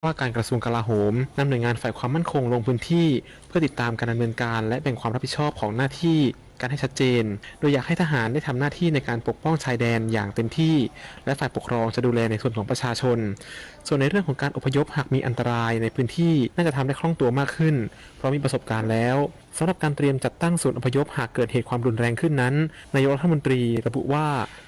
ว่าการกระทรวงกลาโหมนำหน่วยงานฝ่ายความมั่นคงลงพื้นที่เพื่อติดตามการดำเนินการและแบ่งความรับผิดชอบของหน้าที่การให้ชัดเจนโดยอยากให้ทหารได้ทำหน้าที่ในการปกป้องชายแดนอย่างเต็มที่และฝ่ายปกครองจะดูแลในส่วนของประชาชนส่วนในเรื่องของการอพยพหากมีอันตรายในพื้นที่น่าจะทำได้คล่องตัวมากขึ้นเพราะมีประสบการณ์แล้วสำหรับการเตรียมจัดตั้งศูนย์อพยพหากเกิดเหตุความรุนแรงขึ้นนั้นนายกรัฐมนตรีระบุว่า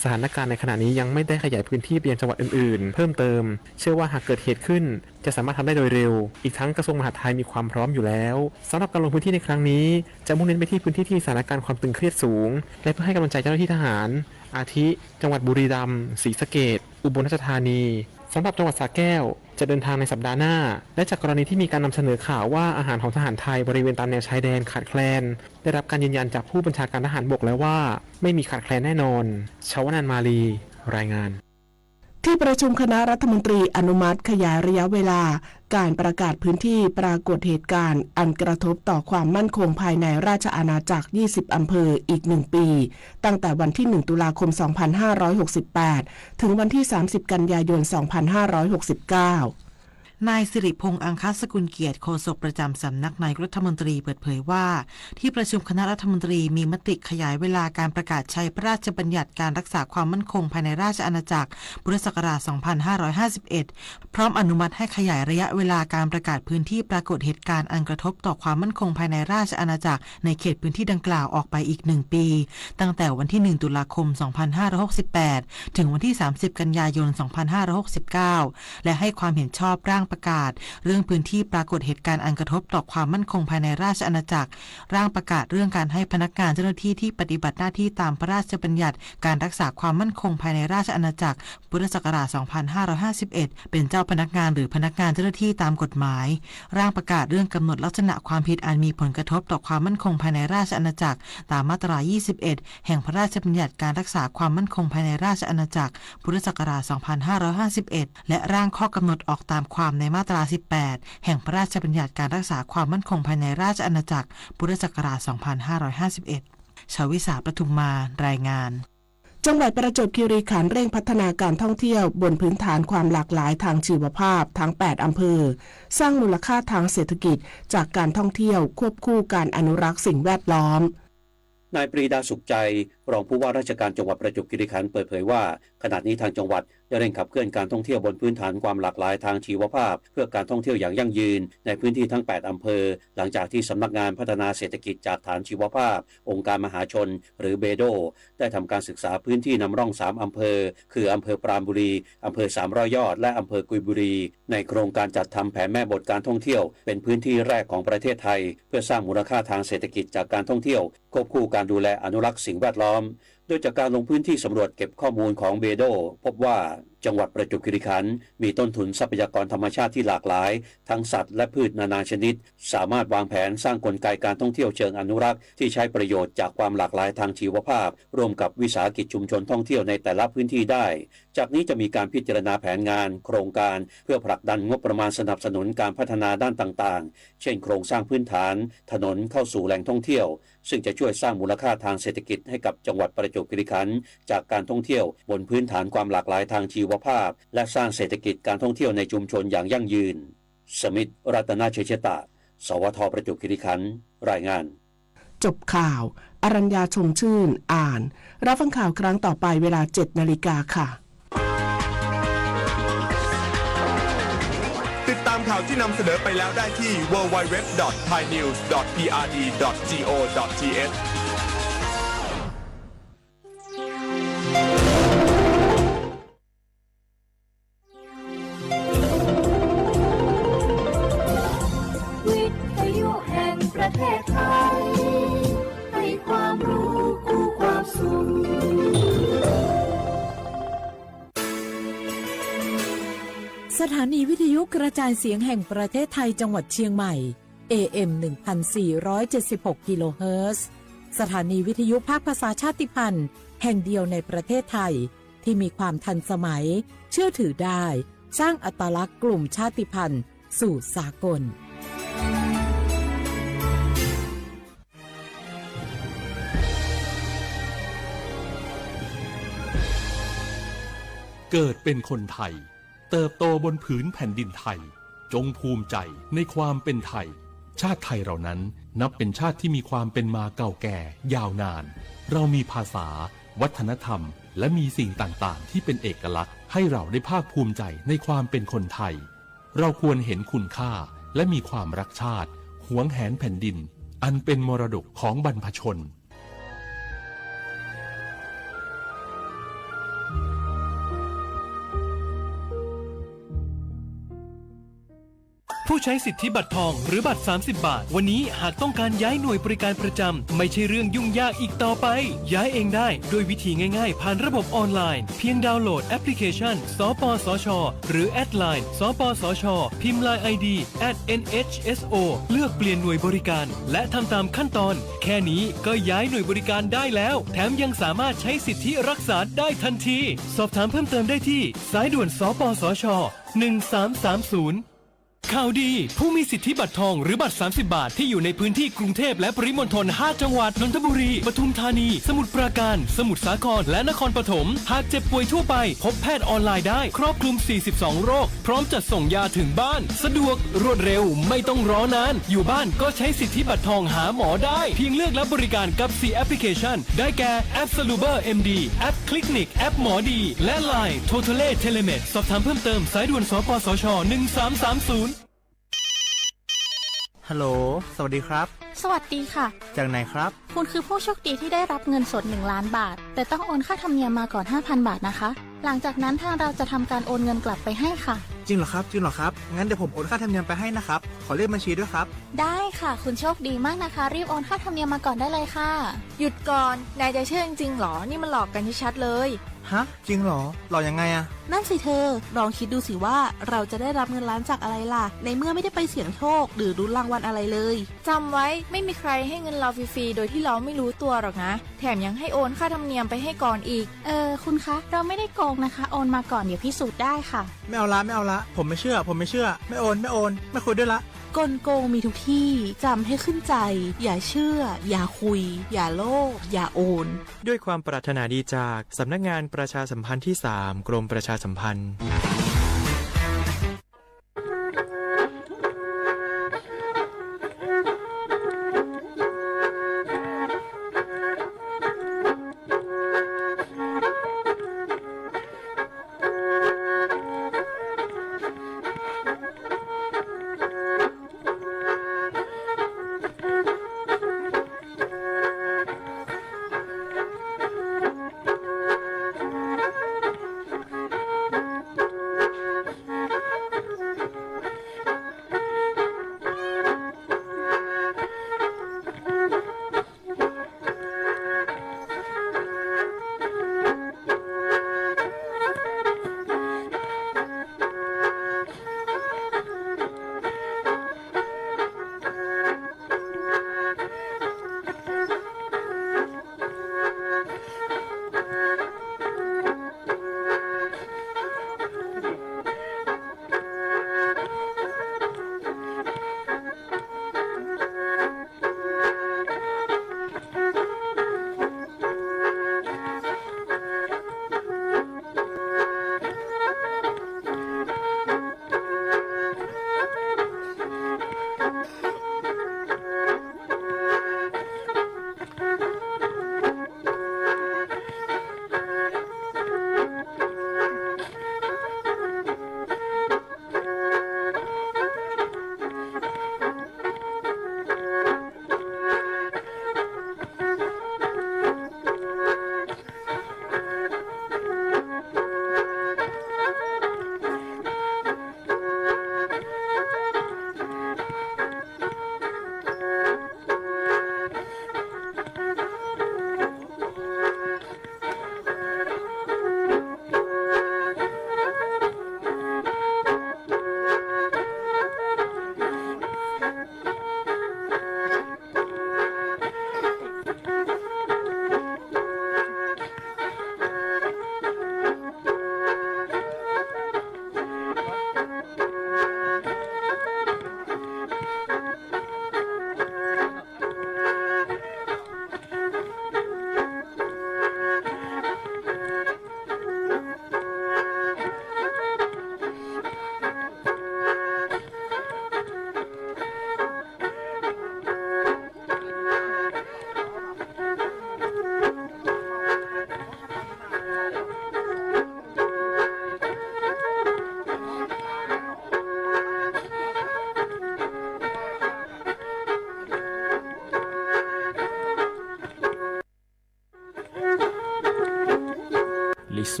สถานการณ์ในขณะนี้ยังไม่ได้ขยายพื้นที่ไปยังจังหวัดอื่นๆเพิ่มเติมเชื่อว่าหากเกิดเหตุขึ้นจะสามารถทำได้โดยเร็วอีกทั้งกระทรวงมหาดไทยมีความพร้อมอยู่แล้วสำหรับการลงพื้นที่ในครั้งนี้จะมุ่งเน้นไปที่พื้นที่ที่สถานการณ์ความตึงเครียดสูงและเพื่อให้กำลังใจเจ้าหน้าที่ทหารอาทิจังหวัดบุรีรัมย์ศรีสะเกษอุบลราชธานีสำหรับจังหวัดสระแก้วจะเดินทางในสัปดาห์หน้าและจากกรณีที่มีการนำเสนอข่าวว่าอาหารของทหารไทยบริเวณตามแนวชายแดนขาดแคลนได้รับการยืนยันจากผู้บัญชาการทหารบกแล้วว่าไม่มีขาดแคลนแน่นอนชวนันท์มาลีรายงานที่ประชุมคณะรัฐมนตรีอนุมัติขยายระยะเวลาการประกาศพื้นที่ปรากฏเหตุการณ์อันกระทบต่อความมั่นคงภายในราชอาณาจักร20อำเภออีก1ปีตั้งแต่วันที่1ตุลาคม2568ถึงวันที่30กันยายน2569นายสิริพงษ์อังคสกุลเกียรติโฆษกประจำสำนักนายกรัฐมนตรีเปิดเผยว่าที่ประชุมคณะรัฐมนตรีมีมติขยายเวลาการประกาศใช้พระราชบัญญัติการรักษาความมั่นคงภายในราชอาณาจักรพุทธศักราช2551พร้อมอนุมัติให้ขยายระยะเวลาการประกาศพื้นที่ปรากฏเหตุการณ์อันกระทบต่อความมั่นคงภายในราชอาณาจักรในเขตพื้นที่ดังกล่าวออกไปอีก1ปีตั้งแต่วันที่1ตุลาคม2568ถึงวันที่30กันยายน2569และให้ความเห็นชอบร่างประกาศเรื่องพื้นที่ปรากฏเหตุการณ์อันกระทบต่อความมั่นคงภายในราชอาณาจักรร่างประกาศเรื่องการให้พนักงานเจ้าหน้าที่ที่ปฏิบัติหน้าที่ตามพระราชบัญญัติการรักษาความมั่นคงภายในราชอาณาจักรพุทธศักราช2551เป็นเจ้าพนักงานหรือพนักงานเจ้าหน้าที่ตามกฎหมายร่างประกาศเรื่องกำหนดลักษณะความผิดอันมีผลกระทบต่อความมั่นคงภายในราชอาณาจักรตามมาตรา21แห่งพระราชบัญญัติการรักษาความมั่นคงภายในราชอาณาจักรพุทธศักราช2551และร่างข้อกำหนดออกตามความในมาตรา18แห่งพระราชบัญญัติการรักษาความมั่นคงภายในราชอาณาจักรพุทธศักราช2551ชวิสาปทุมมารายงานจังหวัดประจวบคีรีขันธ์เร่งพัฒนาการท่องเที่ยวบนพื้นฐานความหลากหลายทางชีวภาพทั้ง8อำเภอสร้างมูลค่าทางเศรษฐกิจจากการท่องเที่ยวควบคู่การอนุรักษ์สิ่งแวดล้อมนายปรีดาสุขใจรองผู้ว่าราชการจังหวัดประจวบคีรีขันธ์เปิดเผยว่าขณะนี้ทางจังหวัดได้เร่งขับเคลื่อนการท่องเที่ยวบนพื้นฐานความหลากหลายทางชีวภาพเพื่อการท่องเที่ยวอย่างยั่งยืนในพื้นที่ทั้ง8อำเภอหลังจากที่สำนักงานพัฒนาเศรษฐกิจจากฐานชีวภาพองค์การมหาชนหรือเบโดได้ทำการศึกษาพื้นที่นำร่อง3อำเภอคืออำเภอปราณบุรีอำเภอ300 ยอดและอำเภอกุยบุรีในโครงการจัดทำแผนแม่บทการท่องเที่ยวเป็นพื้นที่แรกของประเทศไทยเพื่อสร้างมูลค่าทางเศรษฐกิจจากการท่องเที่ยวควบคู่การดูแลอนุรักษ์สิ่งแวดล้อมโดยจากการลงพื้นที่สำรวจเก็บข้อมูลของเบโดพบว่าจังหวัดประจวบคีรีขันธ์มีต้นทุนทรัพยากรธรรมชาติที่หลากหลายทั้งสัตว์และพืชนานาชนิดสามารถวางแผนสร้างกลไกการท่องเที่ยวเชิงอนุรักษ์ที่ใช้ประโยชน์จากความหลากหลายทางชีวภาพร่วมกับวิสาหกิจชุมชนท่องเที่ยวในแต่ละพื้นที่ได้จากนี้จะมีการพิจารณาแผนงานโครงการเพื่อผลักดันงบประมาณสนับสนุนการพัฒนาด้านต่างๆเช่นโครงสร้างพื้นฐานถนนเข้าสู่แหล่งท่องเที่ยวซึ่งจะช่วยสร้างมูลค่าทางเศรษฐกิจให้กับจังหวัดประจวบคีรีขันธ์จากการท่องเที่ยวบนพื้นฐานความหลากหลายทางชีวภาพและสร้างเศรษฐกิจการท่องเที่ยวในชุมชนอย่างยั่งยืนสมิทธิ์รัตนเชษตะสวทประจวบคีรีขันธ์รายงานจบข่าวอรัญญาชมชื่นอ่านรับฟังข่าวครั้งต่อไปเวลา 7 นาฬิกาค่ะติดตามข่าวที่นำเสนอไปแล้วได้ที่ www.thainews.prd.go.thวิทยุแห่งประเทศไทยให้ความรู้คู่ความสุขสถานีวิทยุกระจายเสียงแห่งประเทศไทยจังหวัดเชียงใหม่ AM 1476 กิโลเฮิรตซ์สถานีวิทยุภาคภาษาชาติพันธุ์แห่งเดียวในประเทศไทยที่มีความทันสมัยเชื่อถือได้สร้างอัตลักษณ์กลุ่มชาติพันธุ์สู่สากลเกิดเป็นคนไทยเติบโตบนผืนแผ่นดินไทย จงภูมิใจในความเป็นไทยชาติไทยเรานั้นนับเป็นชาติที่มีความเป็นมาเก่าแก่ยาวนานเรามีภาษาวัฒนธรรมและมีสิ่งต่างๆที่เป็นเอกลักษณ์ให้เราได้ภาคภูมิใจในความเป็นคนไทยเราควรเห็นคุณค่าและมีความรักชาติหวงแหนแผ่นดินอันเป็นมรดกของบรรพชน ผู้ใช้สิทธิบัตรทองหรือบัตร30 บาทวันนี้หากต้องการย้ายหน่วยบริการประจำไม่ใช่เรื่องยุ่งยากอีกต่อไปย้ายเองได้โดยวิธีง่ายๆผ่านระบบออนไลน์เพียงดาวน์โหลดแอปพลิเคชันสปสช.หรือแอดไลน์สปสช.พิมพ์ LINE ID @NHSO เลือกเปลี่ยนหน่วยบริการและทำตามขั้นตอนแค่นี้ก็ย้ายหน่วยบริการได้แล้วแถมยังสามารถใช้สิทธิรักษาได้ทันทีสอบถามเพิ่มเติมได้ที่สายด่วนสปสช1330ข่าวดีผู้มีสิทธิบัตรทองหรือบัตร30 บาทที่อยู่ในพื้นที่กรุงเทพและปริมณฑล5 จังหวัดนนทบุรีปทุมธานีสมุทรปราการสมุทรสาครและนครปฐมหากเจ็บป่วยทั่วไปพบแพทย์ออนไลน์ได้ครอบคลุม42โรคพร้อมจัดส่งยาถึงบ้านสะดวกรวดเร็วไม่ต้องรอนานอยู่บ้านก็ใช้สิทธิบัตรทองหาหมอได้เพียงเลือกรับบริการกับ4แอปพลิเคชันได้แก่แอป Saluber MD แอป Clinic แอปหมอดีและ LINE Totale Telemed สอบถามเพิ่มเติมสายด่วนสปสช1330ฮัลโหลสวัสดีครับสวัสดีค่ะจากไหนครับคุณคือผู้โชคดีที่ได้รับเงินสด1 ล้านบาทแต่ต้องโอนค่าธรรมเนียมมาก่อน 5,000 บาทนะคะหลังจากนั้นทางเราจะทำการโอนเงินกลับไปให้ค่ะจริงเหรอครับงั้นเดี๋ยวผมโอนค่าธรรมเนียมไปให้นะครับขอเลขบัญชีด้วยครับได้ค่ะคุณโชคดีมากนะคะรีบโอนค่าธรรมเนียมมาก่อนได้เลยค่ะหยุดก่อนนายจะเชื่อจริงๆหรอนี่มันหลอกกันชัดๆเลยฮะจริงเหรอหลอกยังไงอะนั่นสิเธอลองคิดดูสิว่าเราจะได้รับเงินล้านจากอะไรล่ะในเมื่อไม่ได้ไปเสี่ยงโชคหรือลุ้นรางวัลอะไรเลยจำไว้ไม่มีใครให้เงินเราฟรีๆโดยที่เราไม่รู้ตัวหรอกนะแถมยังให้โอนค่าธรรมเนียมไปให้ก่อนอีกคุณคะเราไม่ได้โกงนะคะโอนมาก่อนเดี๋ยวพิสูจน์ได้ค่ะไม่เอาละผมไม่เชื่อไม่โอนไม่คุยด้วยละกลโกงมีทุกที่จำให้ขึ้นใจอย่าเชื่ออย่าคุยอย่าโลภอย่าโอนด้วยความปรารถนาดีจากสำนักงานประชาสัมพันธ์ที่ 3 กรมประชาสัมพันธ์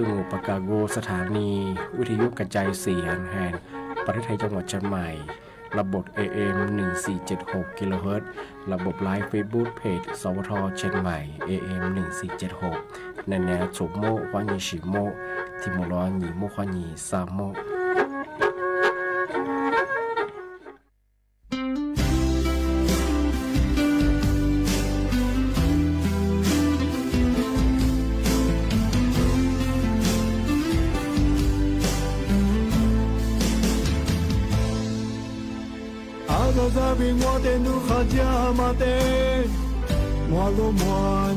สุงปกาโกสถานีวิทยุกระจายเสียงแห่งประเทศไทยจังหวัดเชียงใหม่ระบบ AM 1476 กิโลเฮิรตซ์ระบบไลฟ์เฟซบุ๊กเพจสวทเชียงใหม่ AM 1476ในแนวจุโมฮวานีชิโมทิมร้อนหนีโมฮวานีซาโม在比我的努哈加马的，我罗摩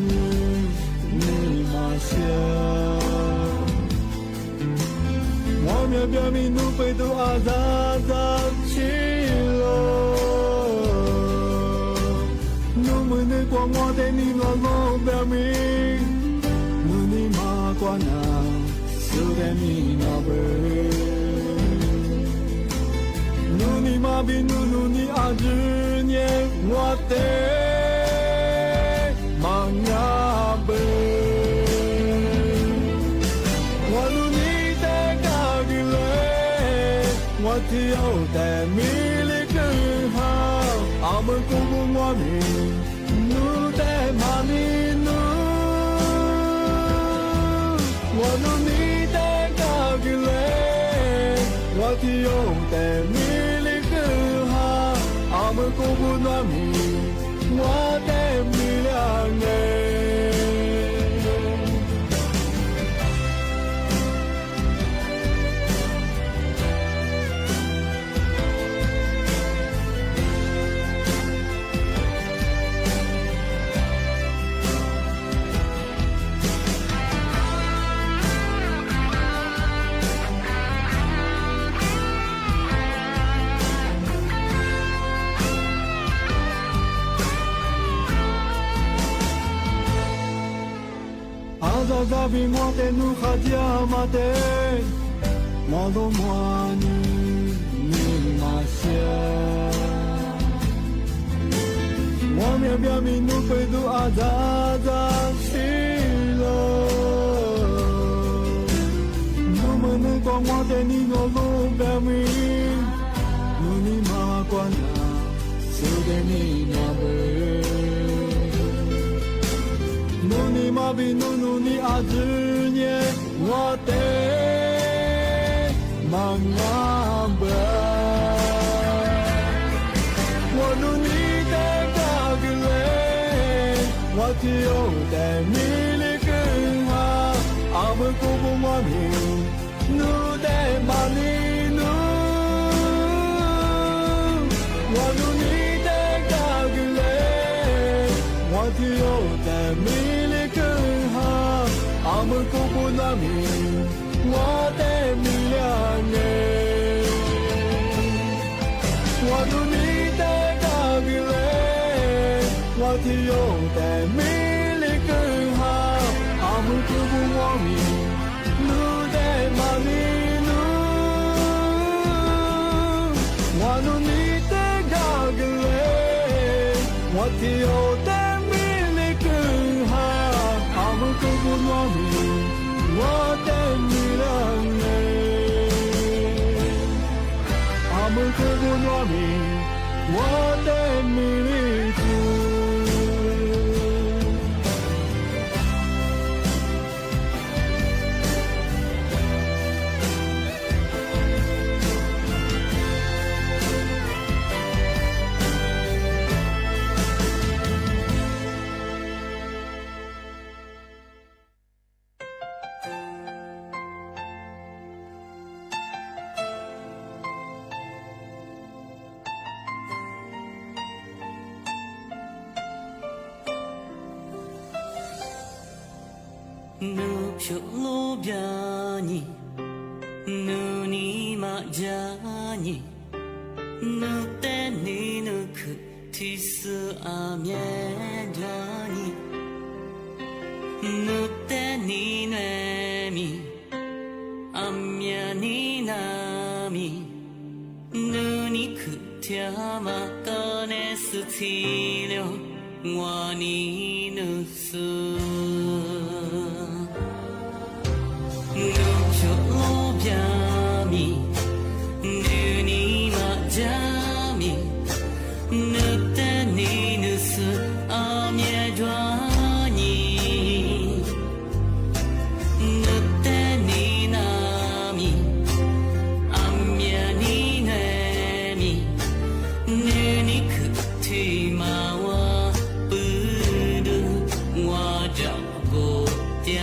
尼尼玛西，我苗表明努贝都阿扎扎起喽，努门的光我的你罗罗表明，努尼玛关那，苏的你那贝。努尼玛比努努尼阿只年我的玛雅贝，我努尼的嘎比勒，我提奥的米里更好，阿门古古我米努的玛尼努，我努尼的嘎比勒，我提奥的米。阿门古古诺米，我的米亮哎。扎比我的努哈加马的，我罗摩尼尼玛西，我苗表明努贝都阿扎扎西喽，努门的光我的你罗罗表明，努尼玛关那，苏的你那贝。努尼玛比努努尼阿只年我的玛雅贝，我努尼的嘎比勒，我提奥的米里更好，阿门古古我米努的玛尼努，我努尼的嘎比勒，我提奥的米。阿门古古那米，我的米亮哎，我努尼的嘎比勒，我提奥的米里更好，阿门古古我米，努的玛尼努，我努尼的嘎比勒，我提奥的。古古诺米，我的米亮哎，阿门古古诺米，我的米里土。Nu shulu biani nu ni ma jani nu te ni nu ku tisu amye jani nu te ni ne mi amya ni na mi nu ni ku tiama kone su ti lyo wa ni nu su 女你可提马我不如我找不掉。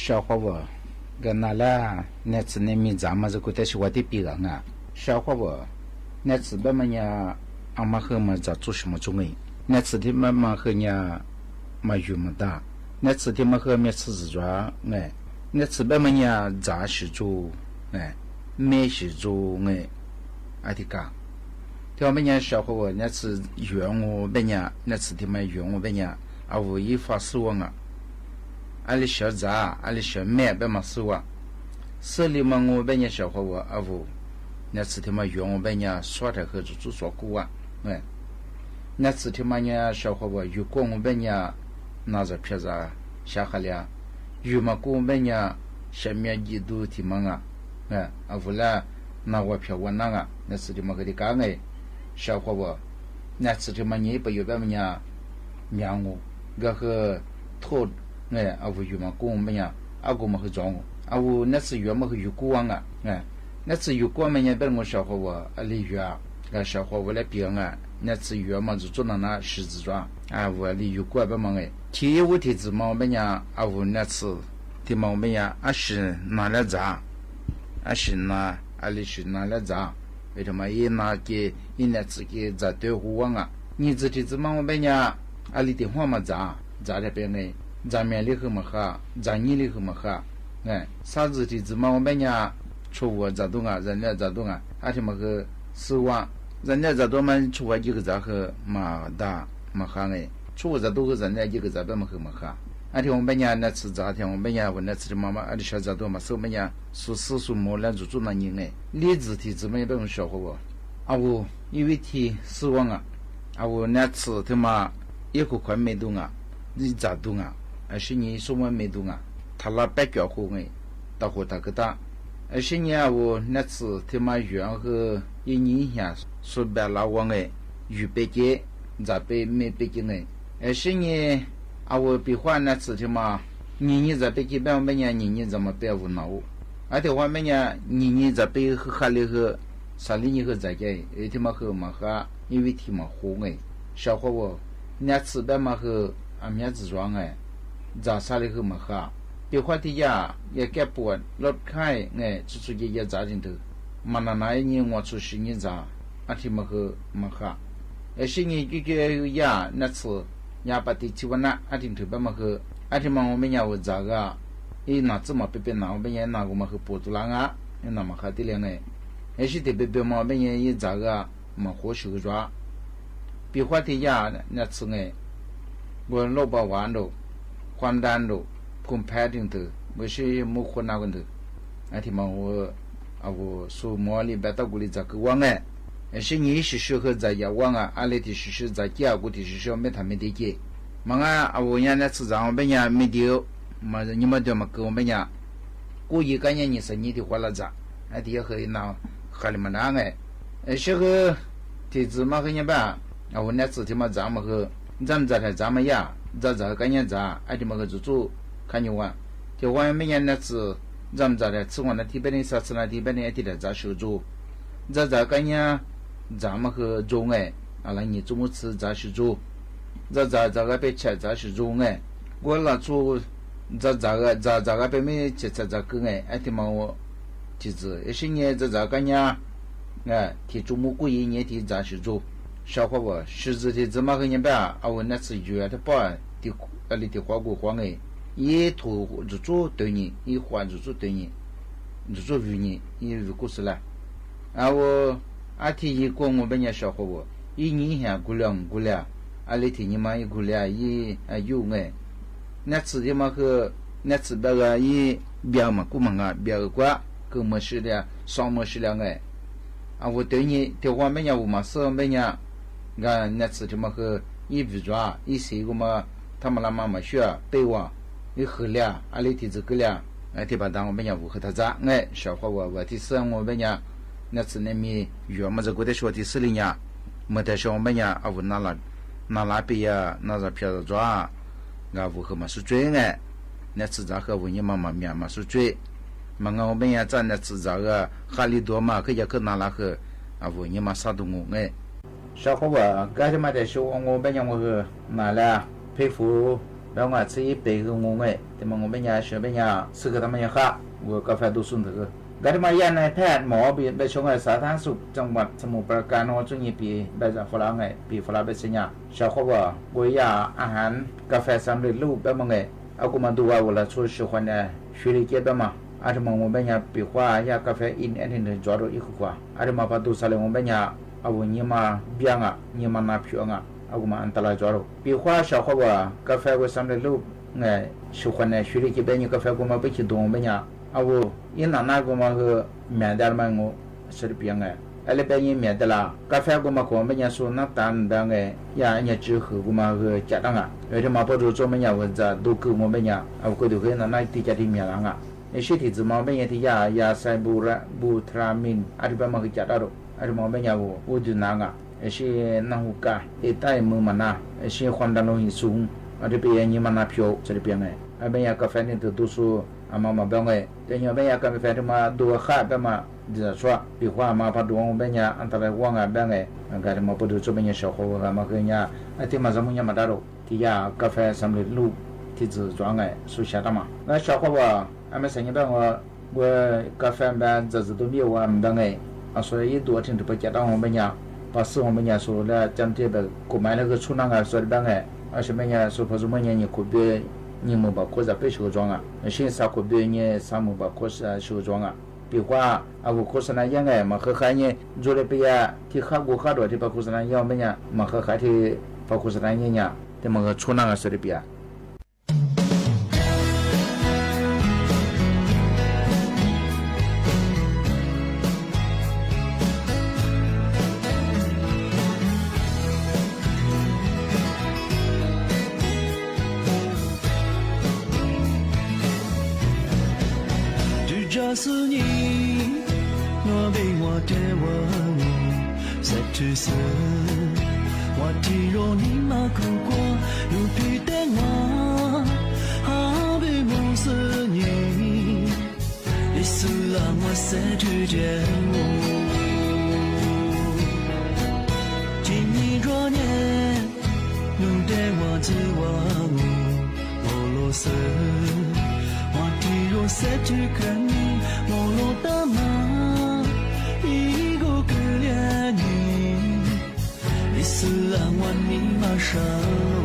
小伙我跟那啦那次那米咱们这个但是我的别人啊小伙我那次我们呀俺们和么在做什么中诶那次的妈妈和呀嘛有么大那次的嘛和面吃自抓哎那次我们呀杂是做哎美是做哎阿的讲条么呀小伙我那次原我本呀那次的嘛原我本呀啊我一发失望啊阿里小杂阿里小麦别嘛死哇这里嘛我本呀小伙我啊我那次他妈原我本呀耍的和做做过啊哎那次他妈呀小伙我有过我本呀拿着片子下下来有嘛过我本呀下面几度他妈啊哎啊不啦那我票我那啊那次他妈给你讲哎小伙我那次他妈你不有本呀娘我个和托哎啊我有嘛过我本呀啊我们和装我啊我那次原嘛和有过啊哎那次有过么呀被我小伙我啊里约啊小伙我来别啊那次原嘛就做那十字装啊我里有过吧嘛哎体物体子毛本呀啊无那次的毛本呀啊是拿来砸啊是拿啊里是拿来砸为什么一拿给一那次给砸对户王啊你自己子毛本呀啊里的话嘛砸砸这边呢砸面里和嘛哈砸你里和嘛哈哎啥子的子毛本呀出我砸动啊人家砸动啊啊什么个4万人家砸动嘛出我几个砸和嘛大嘛哈哎出我砸多个人家几个砸边嘛和嘛哈啊天我们家那次砸天我们家我那次的妈妈啊的小砸多嘛手们家属4属毛来做那人哎例子题怎么也不用小伙我啊我因为题4万啊啊我那次他妈一个块没动啊你砸动啊而是你什么没动啊他那白脚货哎到货他个大而且呢，我那次他妈原和1年前说白了我哎预备给咋被没备给哎，而且呢，啊我比话那次他妈你咋备给别我们家你怎么别无脑，而且我们家你咋备和哈里和啥里你和咋个，他妈和嘛哈因为他妈红哎，小伙我那次别嘛和俺们家自装哎，咋啥里和嘛哈。比话的呀，也改不落开哎，出去也砸进头，嘛那年我出去你砸，阿提么个么哈，而且你这个呀那次呀把地气温那阿提头把么个，阿提么我们呀我砸个，那怎么别拿我们也拿过么个波多lang啊，那么哈的了哎，而且得别么我们也砸个么火手抓，比话的呀那次哎，我老把玩喽，换单喽。ผมแพ้ถึงเถอะไม่ใช่มุขนากันเถอะไอ้ที่มันว่าเอาสูมอลีแบบตะกุลิจากวังไอ้สิ่งนี้是适合在亚วัง啊อะไรที่是在家กูที่是ไม่ทำไม่ได้เกี่ยมันอ่ะเอาอย่างนั้นสื่อสารเป็นอย่างไม่เดียวมันนี่มันเดียวมันก็เป็นอย่างกูยิ่งกันอย่างนี้สิ่งนี้ที่ว่าละจ้ะไอ้ที่เขาเห็นน่ะเขาเลยมันนั่งไอ้สิ่งที่จะมาเขาเนี่ยบ้าเอาเนี่ยสื่อที่มาจ้ามันก็จำจะให้จ้ามันยาจ้ากันเนี่ยจ้าไอ้ที่มันก็จู่看你玩，就玩每年那次，咱们这里吃完了提本的啥吃了提本的一天的咋收住，这个呢，咱们和中哎，啊那你中午吃咋收住，这个别吃咋收住哎，我那出这个别没吃这个哎，哎他妈我，就是一些年这个呢，哎，提中午过一年提咋收住，小伙我实质的怎么个呢吧？啊我那次约的包的，里的花果黄哎。一土入住对你，一换入住对你，入住于你，一入故事了。啊我阿提一过我们家小伙我，一年前过了，阿里提你妈一过了，一有哎，那次的嘛个，那次那个一别嘛过嘛啊，别个瓜，跟么事了，双么事了哎。啊我对你，对我们家我嘛是我们家，俺那次的嘛个一比抓，一谁个嘛，他们那妈妈学背我。你喝了，阿里提这个了，哎，提把当我们家屋和他咋？哎，小伙我提是我们家那次那米月么子过的说提是哩呀，没得说我们家啊，我拿拉比呀，拿着票子抓，啊，屋和嘛是追哎，那次咋和我你妈妈面嘛是追，嘛我们家咱那次咋个哈里多嘛，可也可拿拉和啊，我你妈啥都我哎，小伙我刚才嘛在说我们家我和拿了佩服。然后我吃一杯个我哎，他们我们家小朋友吃个他们也喝，我กาแฟดูสุนทรก็ได้มาเยี่ยมนายแพทย์หมอไปชงไอ้สาธารณสุขจังหวัดสมุทรปราการนจุนีปีแบบฝรั่งไงปีฝรั่งเป็นสัญญาชาวเขาว่าบริยาอาหารกาแฟสำเร็จรูปแบบมั้งไงเอากูมาดูว่าเวลาช่วยชวนเนี่ยช่วยเกี่ยวแบบมั้งอาจจะมองว่าเป็นอย่างปีกว่ายากาแฟอินแอนด์เนี่ยจอดอีกกว่าอาจจะมาพัฒนาสายว่าเป็นอย่างเอาเนี่ยมาเบี้ยงอ่ะเนี่ยมาหน้าผิวอ่ะเอากูมาอันตรายจอดปีกว่าชาวเขาว่ากาแฟก็สำเร็จรูปไงชวนเนี่ยช่วยเกี่ยวแบบนี้กาแฟกูมาไปคิดดูเป็นอย่างเอาอินหน้ากูมาคือแม่เดาร์มันงูสิบยังไงอะไรเป็นยังแม่เดาร์กาแฟกูมาขอเป็นอย่างส่วนน้ำตาลแบบไงอย่างเนี่ยจืดคือกูมาคือจัดตั้งอ่ะเดี๋ยวมาพอรู้ตัวเป็นอย่างว่าจะดูคือมันเป็นอย่างเอาก็ดูคือนั่นนั่นที่จะที่มีอะไรอ่ะไอ้สิ่งที่จะมาเป็นอย่างที่ยาไซบูทรามินอะไรแบบมันคือจัดอะไรอะไรมาเป็นอย่างว่าดูนังอ่ะไอ้สิ่งนั่งหุกะไอ้ใต้มือมันนะไอ้สิ่งความดันโลหิตสูงอะไรเป็นอย่างนี้มันน่าผิวสิบยังไงไอ้เป็นอย่างกาแฟนี่ตัวดูสูอามาแบบไงแต่ยังเป็นอย่างกาแฟที่มาดูข้าแบบมาดิฉันชัวปีกว่ามาพัดดวงเป็นอย่างอันตรายว่างแบบไงการมาพัดดูจะเป็นอย่างชาวเขาว่ามาคืออย่างไอ้ที่มาสมุนยังมาได้หรอ ที่ยากาแฟสำเร็จรูปที่จะ装ไงสุชาตมา那小伙伴俺们生意办我กาแฟ班这都没有我们的ไง所以多听这不接到我们家把事我们家说了讲这个购买那个出那个说的ไง什么呀说不是么你可别你们把锅子被收装啊现在可别你啥么把锅子收装啊比话我锅子那样ไง嘛和海你做的不呀ที่ข้าวข้าวด้วยที่把锅子那样么呀嘛和海ที่把锅子那样呀แต่มันก็出那个说的不呀这是你，我被我的我在之色，我体肉你马苦过，有皮的我，好比梦是你，你是让我在之间我，今年若年，有的我自我，我罗色。我在这个你，我落的马，一个可怜你，你是让我你马上路。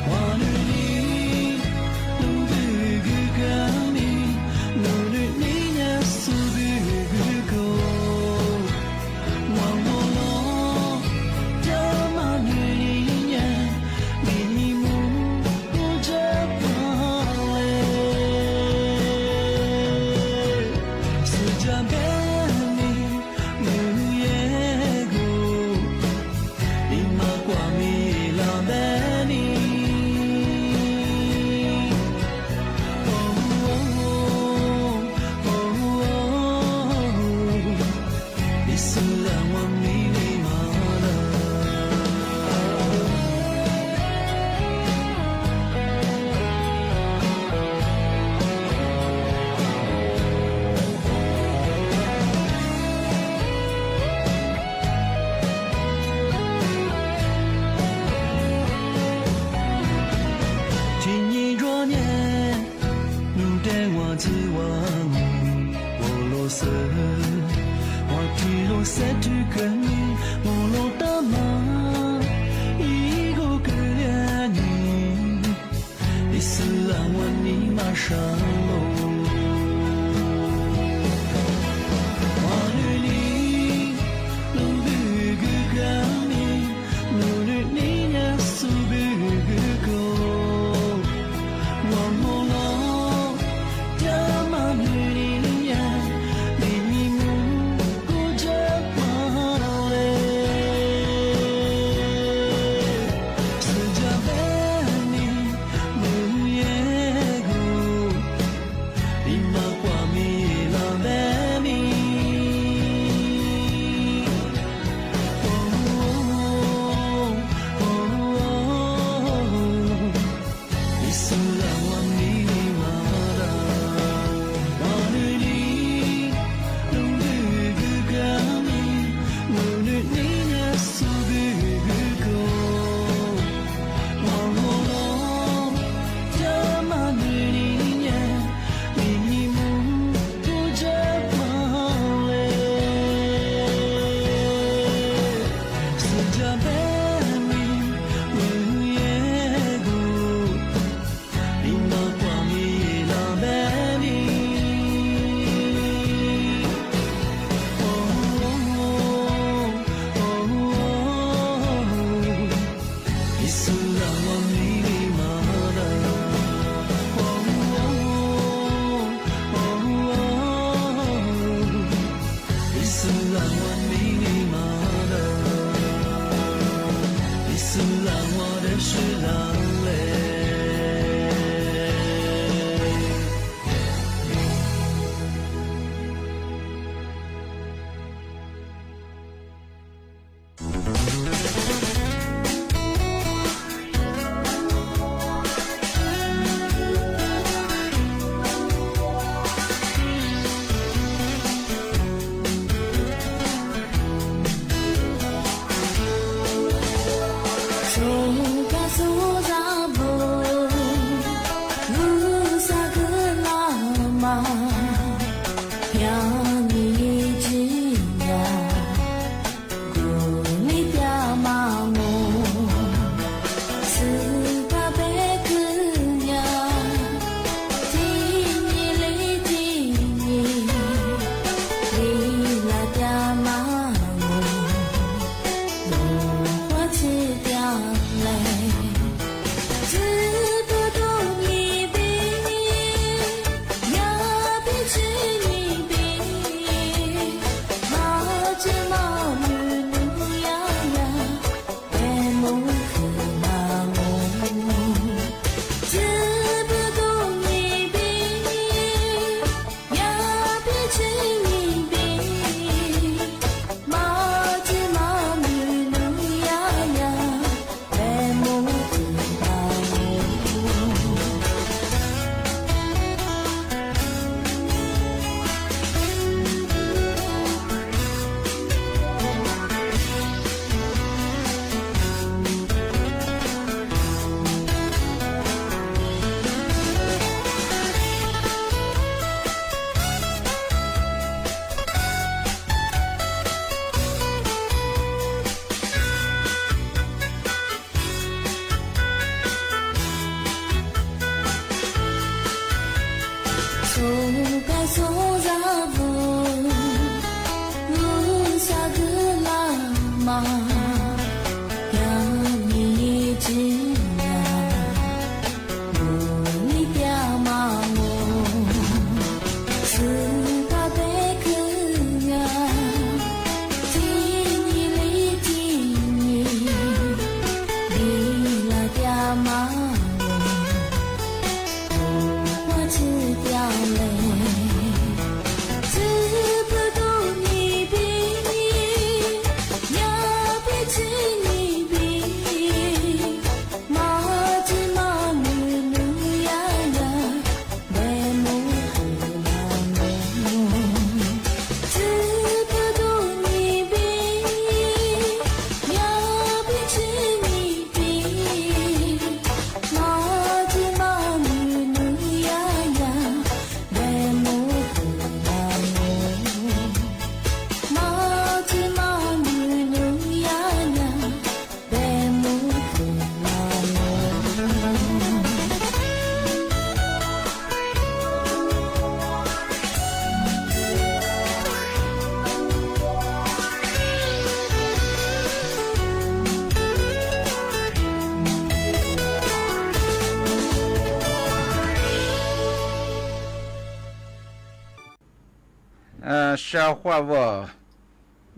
我对你，路比个高你，路对你也是比个高，我落的马对你也，你母。说啥不？路下个浪漫，让你知道，你掉嘛我，是他被可呀，听你里听你，你来掉嘛我吃掉了。消化我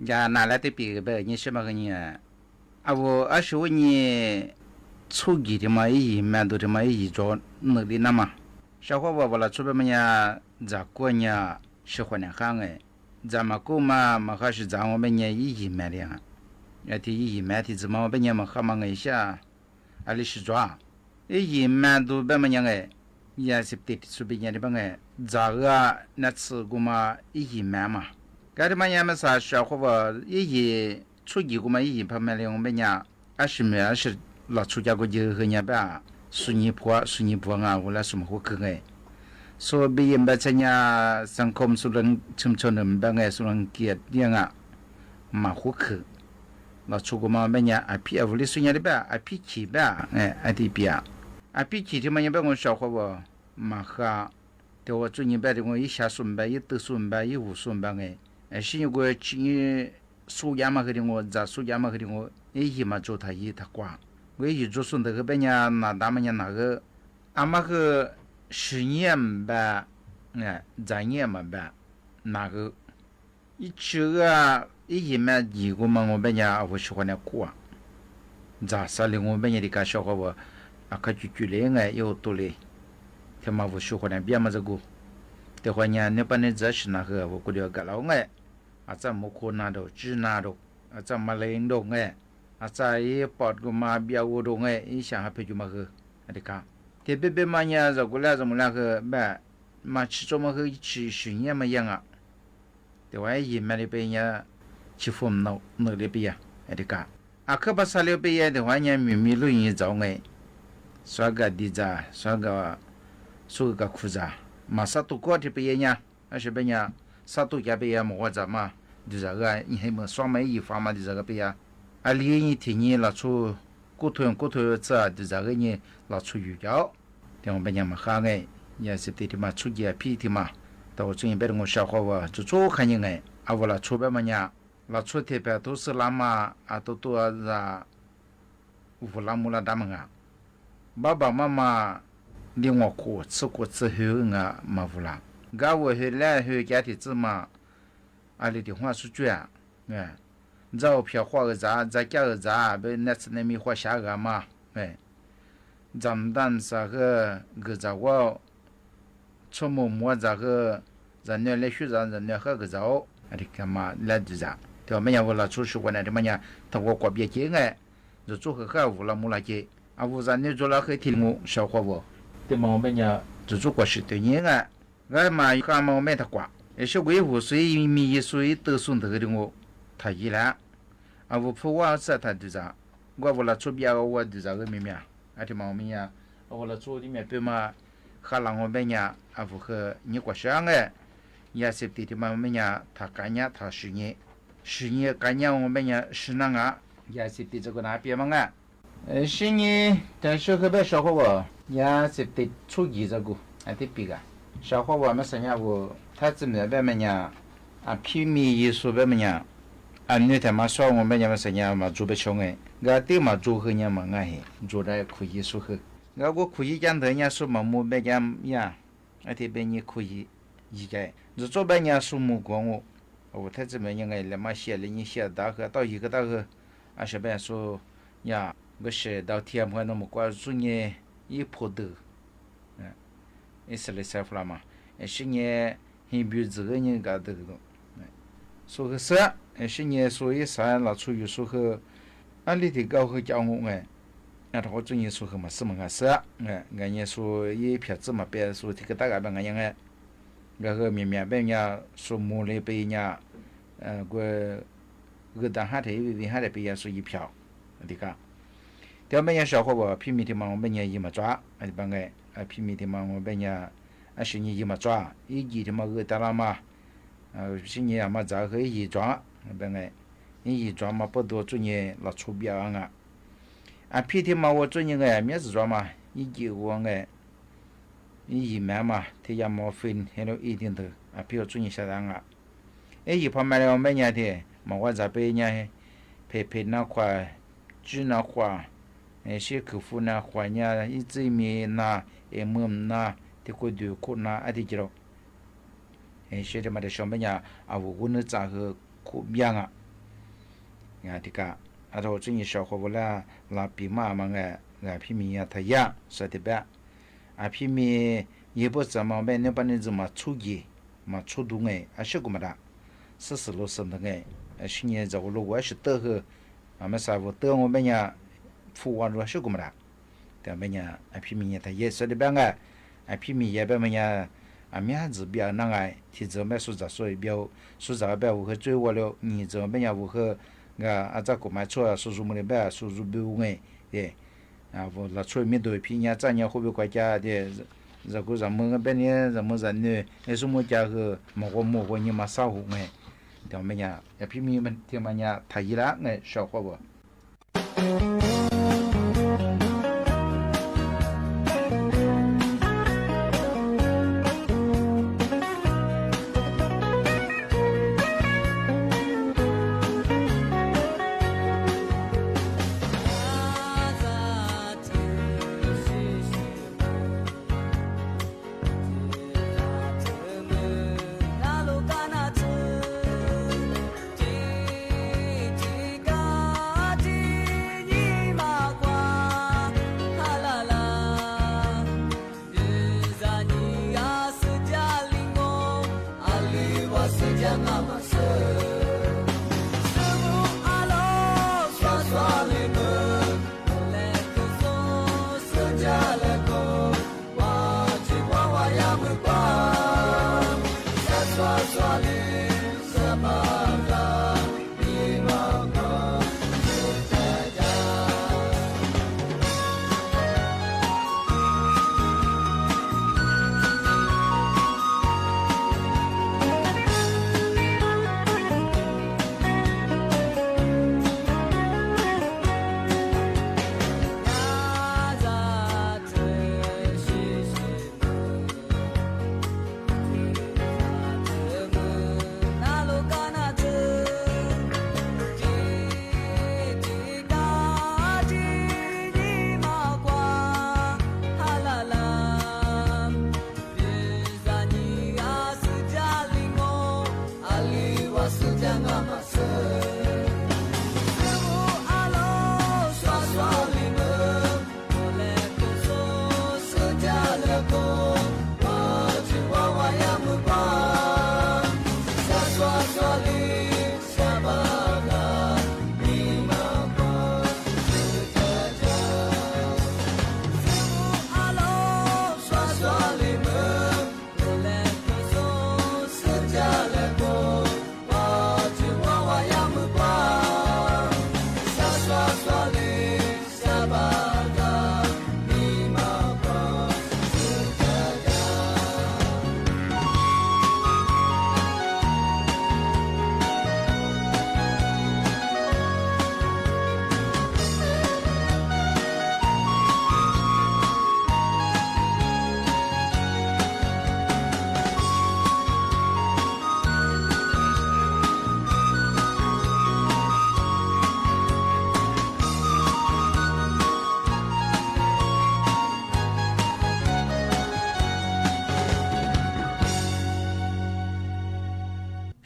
呀拿来的别个你什么个你啊我25年初级的嘛一蛮多的嘛一做那里那嘛消化我了出边么呀咋过呢喜欢的很哎咱们过嘛还是咱我们呢一蛮的啊提一蛮的怎么我们呢嘛还嘛一下啊里是做一蛮多边么样哎也是得出边呢的帮哎咋个那次过嘛一蛮嘛该的嘛呀么啥消化我一初级过嘛一旁边的我们呢20老出家过就和人家苏尼坡啊我来什么活可哎所以们在呀สังคมสุรชุมชน们ไงสุรเกียรติเนี่ยอ่ะมา活可เรา出过嘛们呀พี่เอาลิสุญญา的พี่起吧哎的พี่พี่起ที่มันยังเป็น消化我嘛哈แต่ว่าจุนี่แบบ我一下顺吧一得顺吧一无顺吧哎是有个今苏亚嘛和的我在苏亚嘛和的我一嘛做他一他挂我一做顺的个边呀那他们呀那个阿妈个10年吧3年嘛吧那个一吃啊一嘛几个嘛我边呀我喜欢的过咋啥的我边呀的个小伙我可就来有多嘞他妈我喜欢的别嘛这个的话呢那边的这是那个我估计个老咱没可能的只拿的咱马来人的咱也跑个嘛别我的一想还陪就嘛个的个特别嘛呢这个来怎么那个嘛吃这么个吃10年嘛样啊的话也买的边呀吃饭那里边呀的个可把啥里边呀的话呢咪录音找说个的咋说个裤子嘛啥都过的边呀是边呀啥都家边呀么我怎么就这个你还没双门一方嘛的这个边呀里一天你老出骨头这就这个你老出鱼胶的我们家嘛哈也是对的嘛出去皮的嘛到最近别我消化我就做看人我了出边嘛呀老出特别都是那么都是无那么了他们爸爸妈妈令我过吃过之后嘛无啦我回来后家的子嘛里的话是这样照片画个啥再加个啥被那次那米画下个嘛咱们当啥个啥我出门这个人家来学人家喝个早的干嘛来的啥对吧没有我了出去过来的嘛呀他我过别接就做个无了木了接无人家做了很听我消化我对嘛我们呀就做过是对你嘛干嘛我没他挂也是维护水米水都送的我他一来我不我是他的啥我为了出边我的这个妹妹对嘛我们呀我了做里面对嘛哈浪我们呀不和你过上也是对的嘛我们呀他干呀他10年干呀我们呀是那个也是对这个那边嘛10年但是可别说我也是对初级这个对别个小伙伴们生涯我他怎么办么呀？啊，皮米艺术办么呀？啊，你他妈说我们家生涯嘛做不成哎，我对嘛做和人嘛爱嘿，做的可以说和，我可以讲的人家说嘛没别讲呀，啊，这边你可以一个，你做别人说目光我他怎么样哎，那么写了你写大河到一个大河，啊，是别说呀，我写到天和那么关注你一坡的。意思来说了嘛，是你很比这个人家的个，说个是，是你所以啥拿出去说个，俺里的高和教我哎，俺他专业说个嘛什么个是，俺人说一撇子嘛别说这个大概办个样哎，那个面面别人说木来别人，个当下头为下头别人说一票，这个，条别人小伙伴拼命的嘛，别人一么抓，俺办个。啊，拼命的嘛，我别人啊，是你一么抓，一季的嘛个得了嘛，是你嘛咋个一抓，别个，一抓嘛不多，做你老出表啊，啊，皮的嘛我做你个面子抓嘛，一季我个，一买嘛，他家毛分还有一定的，啊，比如做你下单啊，一旁买了每年的，嘛我咋别人陪那块，煮那块，些客户那块呢，一直没那。那这个就可能啊，这种，现在嘛的上边呀，啊，我那咋个可变啊？啊，这个，啊，我最近小伙伴啦，拉比嘛嘛个，皮米呀，他呀，说的白，啊，皮米也不怎么办，那把你怎么出去，嘛出动哎，啊，是个么的，40多升的哎，去年这个路我是得个，啊，没啥我得我们呀，付完了是个么的。แต่ไม่เนี่ยไอพี่มีแต่เยอะสุดแบบไงไอพี่มีเยอะแบบเนี่ยไอมีหาจะเบียนั่งไงที่จะไม่สุดจะสวยเบียวสุดจะแบบว่า追我了你จะไม่เนี่ยว่าก็อาจจะก็ไม่ช่วยสู้ๆมันแบบสู้ๆเบียวไงเด้อ่าว่าเราช่วยไม่โดยพี่เนี่ยจะเนี่ยเขาเป็นกว่าจะเด้จะกูจะมึงแบบนี้จะมึงจะเนี่ยไอ้สมมุติจะคือหมกว่าเนี่ยมาเศร้าไงแต่ไม่เนี่ยไอพี่มีมันที่มันเนี่ยไทยละไงชอบเขาบ่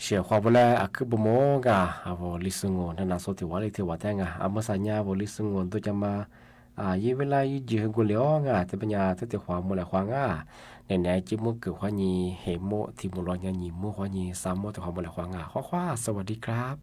เชียความแลอะคือบ่โมกะอะบ่ลิซึงอนนาโซติวาลิเทวาแตงะอะมะสัญญาบ่ลิซึงอนตัวจะมายีเวลายีจือกุเหลียวงะแต่ปัญญาตะติความมูละควางะไหนๆจิมุกคือควาญีเหโมที่มุรอญาญีมุควาญีสามโมตะความมูละควางะขอสวัสดีครับ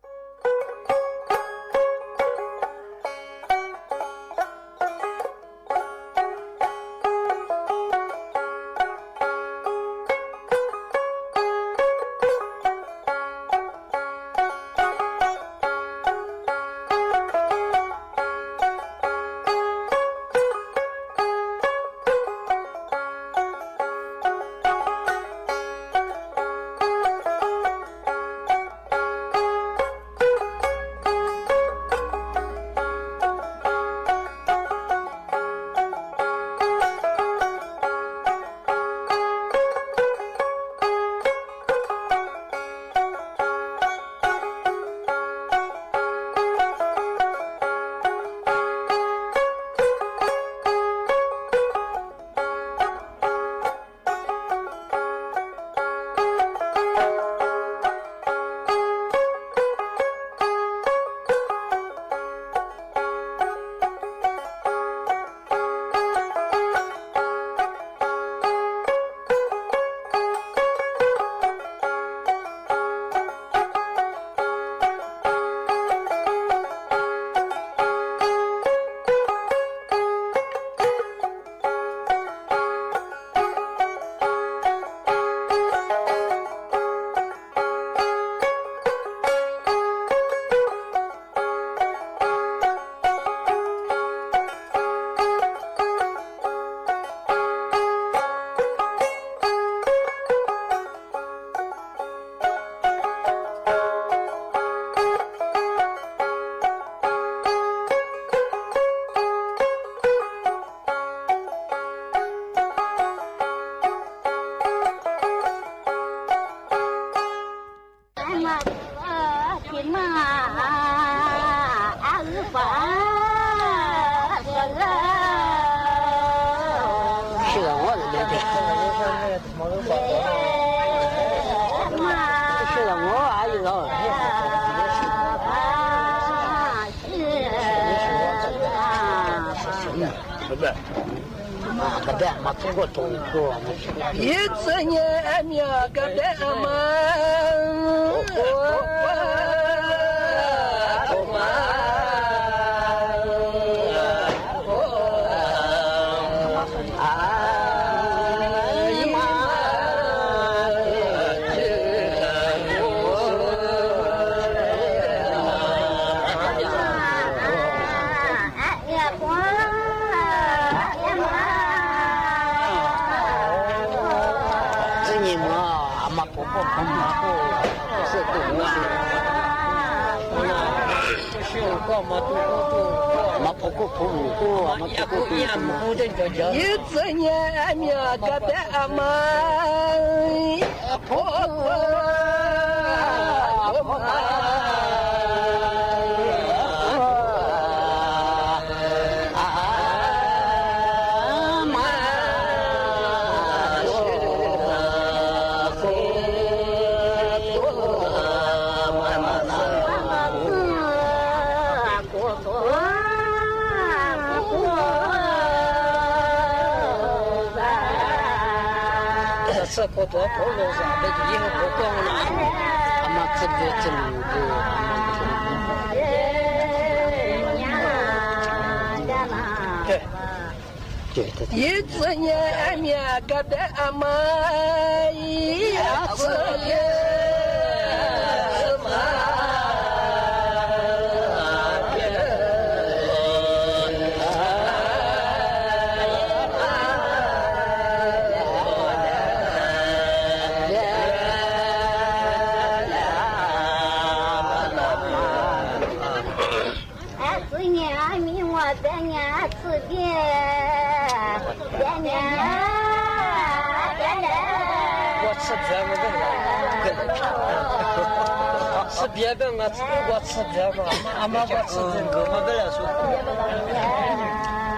别跟我吃，我吃这个，俺妈我吃这个，我不来说。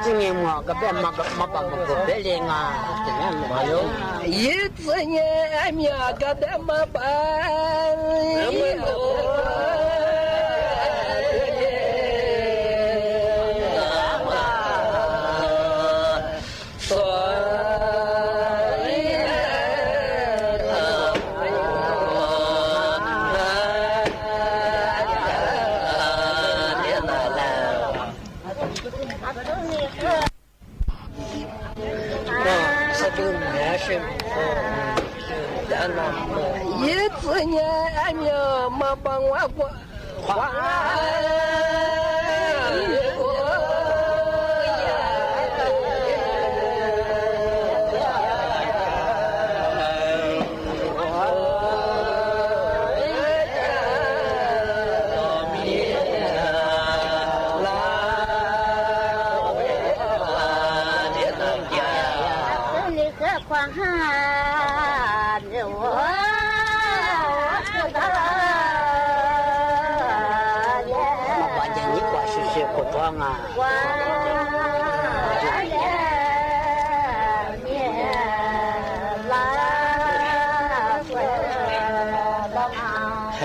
今年嘛，个别嘛把个别领啊，怎么样？没有。一次年面个别嘛办。一次年面嘛帮我花。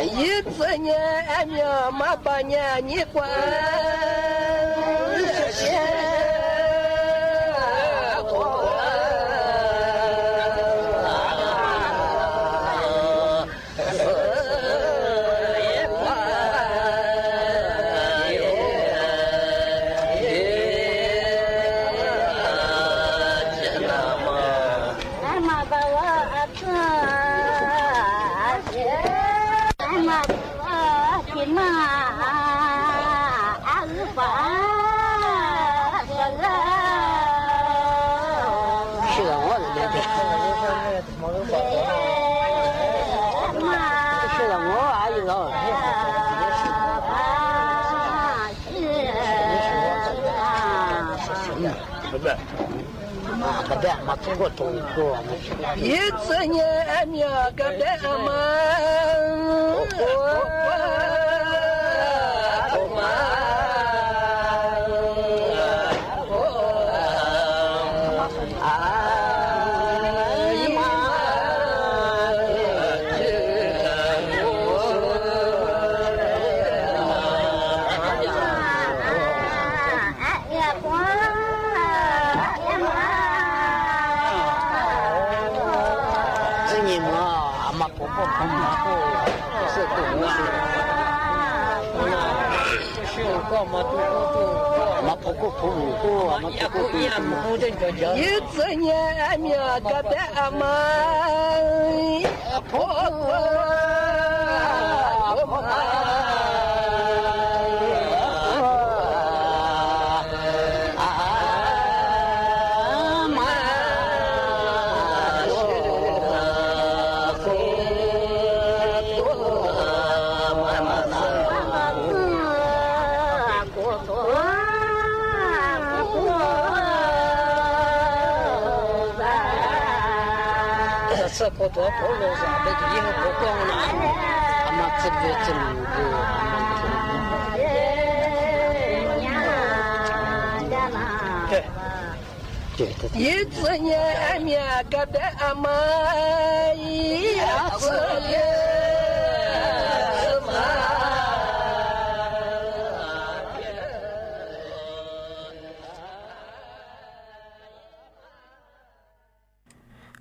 一次年面嘛把年你管。一次年面个别嘛，一次年面个别嘛，这不多不路上，那就以后不光了，俺们这个这么个。一次年面个别嘛，一次年嘛。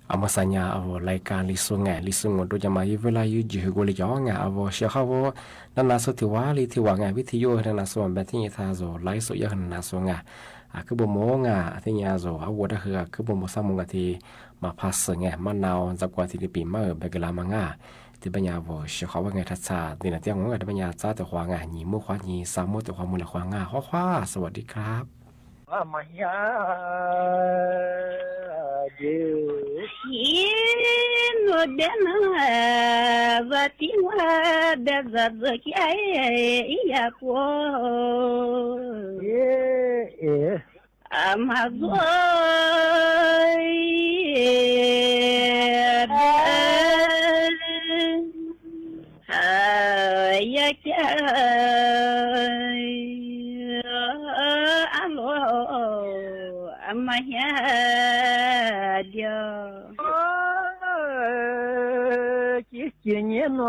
Amasanya avo laikan lisunga do jama yivela yuji goli jonga avo shahavo nana so tiwali tiwanga vitiyo nana so mbati thazo laiso yahna songa akubomo nga atinya zo awoda ha akubomo samunga ti mapasanga manao zakwa ti pi ma begala manga ti banya vo shahawa nga thatsa dina tiang nga banya cha te hwa nga ni mu hwa ni samu te hwa mu la hwa nga hwa sawadi krap amaya no dena vatiwa bezazaki ya ko amazoi ya alo 的。几年了，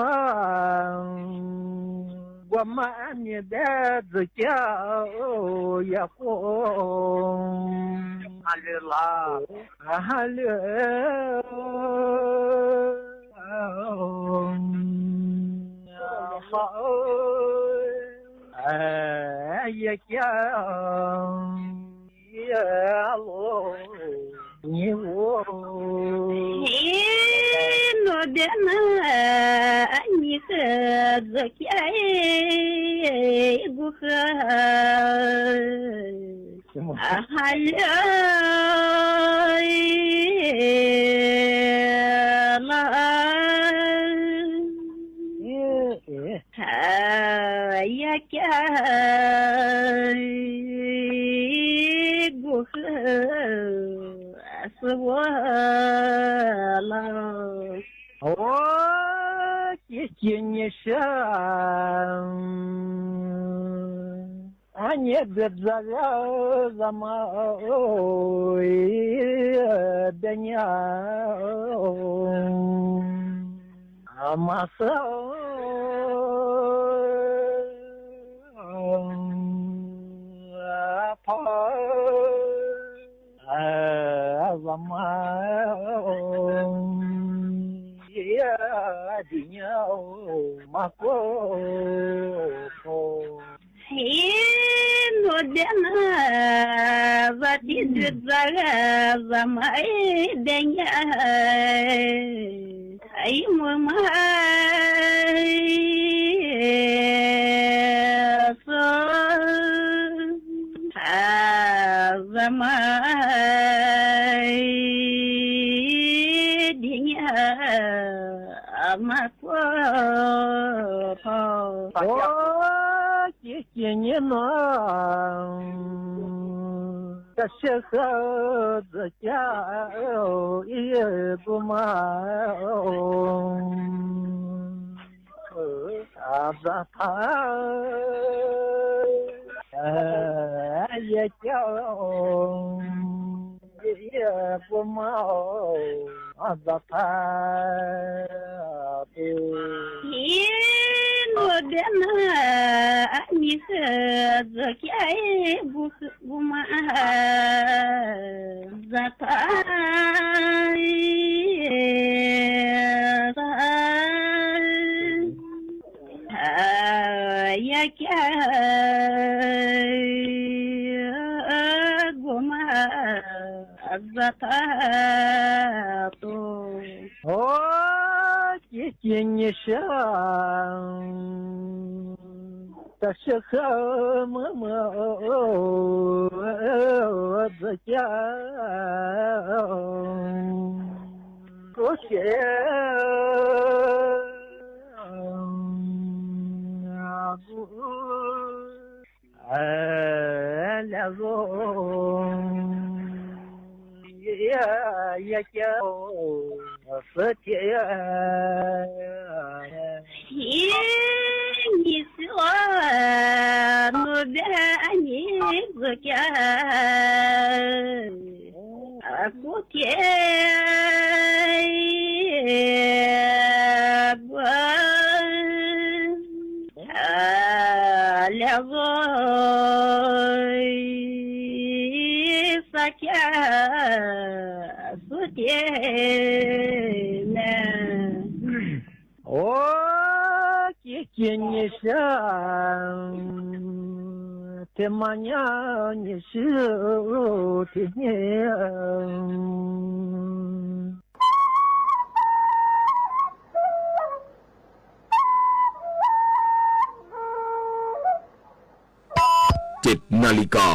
我们你的自家也红，阿里啦，阿里。哎呀呀，呀喽，你我。我的那你和这些不和哈了啦，呀呀，不和是我了。我几年上，俺也别这个怎么的呢？阿妈说，跑，怎么？的鸟马过，嘿，我的那我的这个怎么的呀？哎，妈妈说，怎么的呀？马过跑，我几年了，这时候自家也不忙，咋他也叫也不忙。咋他的？我的那你和这些不忙，咋他呀呀，不忙。咋都我几年上，这时候默默自家过些那种。也叫世界。你说我的你自家不天我两个撒家。我几年上，这么娘你是的娘。7 นาฬิกา